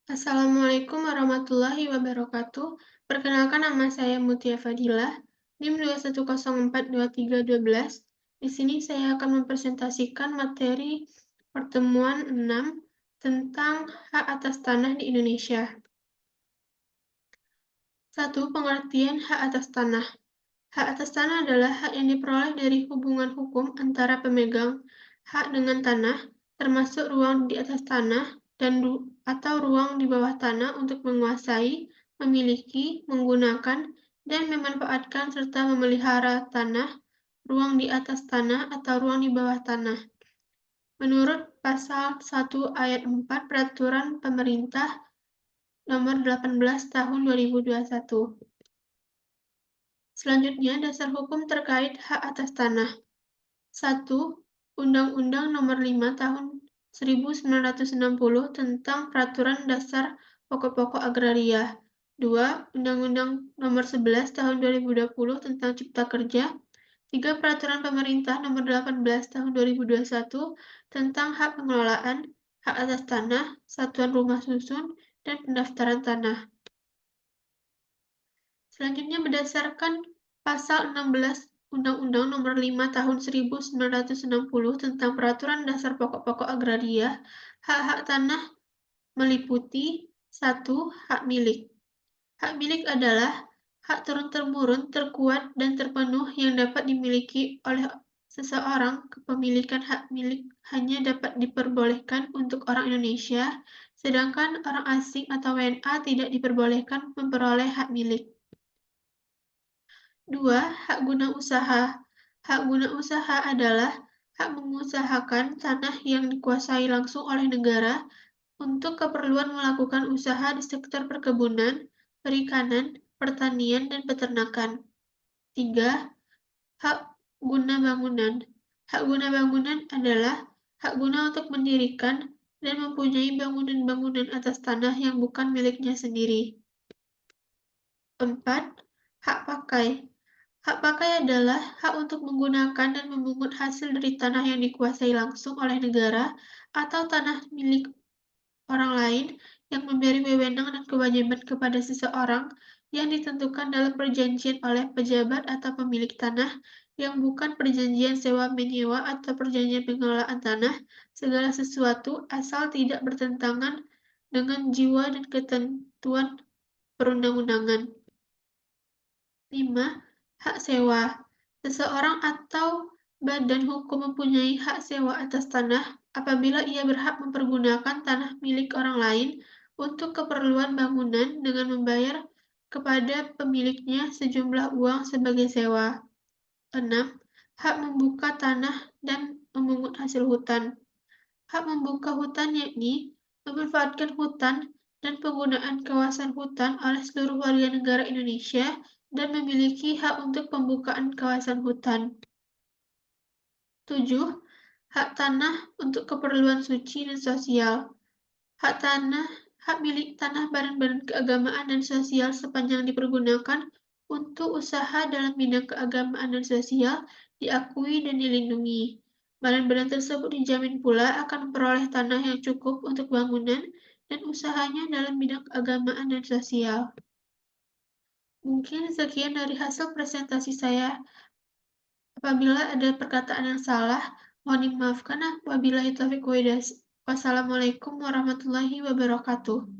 Assalamualaikum warahmatullahi wabarakatuh. Perkenalkan nama saya Mutia Fadilah, NIM 210423212. Di sini saya akan mempresentasikan materi pertemuan 6 tentang hak atas tanah di Indonesia. 1. Pengertian hak atas tanah. Hak atas tanah adalah hak yang diperoleh dari hubungan hukum antara pemegang hak dengan tanah, termasuk ruang di atas tanah atau ruang di bawah tanah untuk menguasai, memiliki, menggunakan, dan memanfaatkan serta memelihara tanah, ruang di atas tanah atau ruang di bawah tanah. Menurut Pasal 1 Ayat 4 Peraturan Pemerintah Nomor 18 Tahun 2021. Selanjutnya, dasar hukum terkait hak atas tanah. 1. Undang-Undang Nomor 5 Tahun 1960 tentang Peraturan Dasar Pokok-pokok Agraria. 2. Undang-Undang Nomor 11 Tahun 2020 tentang Cipta Kerja. 3. Peraturan Pemerintah Nomor 18 Tahun 2021 tentang Hak Pengelolaan, Hak atas Tanah, Satuan Rumah Susun, dan Pendaftaran Tanah. Selanjutnya berdasarkan Pasal 16 Undang-Undang Nomor 5 Tahun 1960 tentang Peraturan Dasar Pokok-pokok Agraria, hak-hak tanah meliputi 1. Hak milik. Hak milik adalah hak turun-temurun terkuat dan terpenuh yang dapat dimiliki oleh seseorang. Kepemilikan hak milik hanya dapat diperbolehkan untuk orang Indonesia, sedangkan orang asing atau WNA tidak diperbolehkan memperoleh hak milik. 2. Hak guna usaha. Hak guna usaha adalah hak mengusahakan tanah yang dikuasai langsung oleh negara untuk keperluan melakukan usaha di sektor perkebunan, perikanan, pertanian, dan peternakan. 3. Hak guna bangunan. Hak guna bangunan adalah hak guna untuk mendirikan dan mempunyai bangunan-bangunan atas tanah yang bukan miliknya sendiri. 4. Hak pakai. Hak pakai adalah hak untuk menggunakan dan memungut hasil dari tanah yang dikuasai langsung oleh negara atau tanah milik orang lain yang memberi wewenang dan kewajiban kepada seseorang yang ditentukan dalam perjanjian oleh pejabat atau pemilik tanah yang bukan perjanjian sewa-menyewa atau perjanjian pengelolaan tanah, segala sesuatu asal tidak bertentangan dengan jiwa dan ketentuan perundang-undangan. 5. Hak sewa. Seseorang atau badan hukum mempunyai hak sewa atas tanah apabila ia berhak mempergunakan tanah milik orang lain untuk keperluan bangunan dengan membayar kepada pemiliknya sejumlah uang sebagai sewa. 6. Hak membuka tanah dan memungut hasil hutan. Hak membuka hutan yakni memanfaatkan hutan dan penggunaan kawasan hutan oleh seluruh warga negara Indonesia dan memiliki hak untuk pembukaan kawasan hutan. 7. Hak tanah untuk keperluan suci dan sosial. Hak milik tanah badan-badan keagamaan dan sosial sepanjang dipergunakan untuk usaha dalam bidang keagamaan dan sosial diakui dan dilindungi. Badan-badan tersebut dijamin pula akan memperoleh tanah yang cukup untuk bangunan dan usahanya dalam bidang keagamaan dan sosial. Mungkin sekian dari hasil presentasi saya. Apabila ada perkataan yang salah, mohon dimaafkan. Wabillahi taufiq wal hidayah. Wassalamualaikum warahmatullahi wabarakatuh.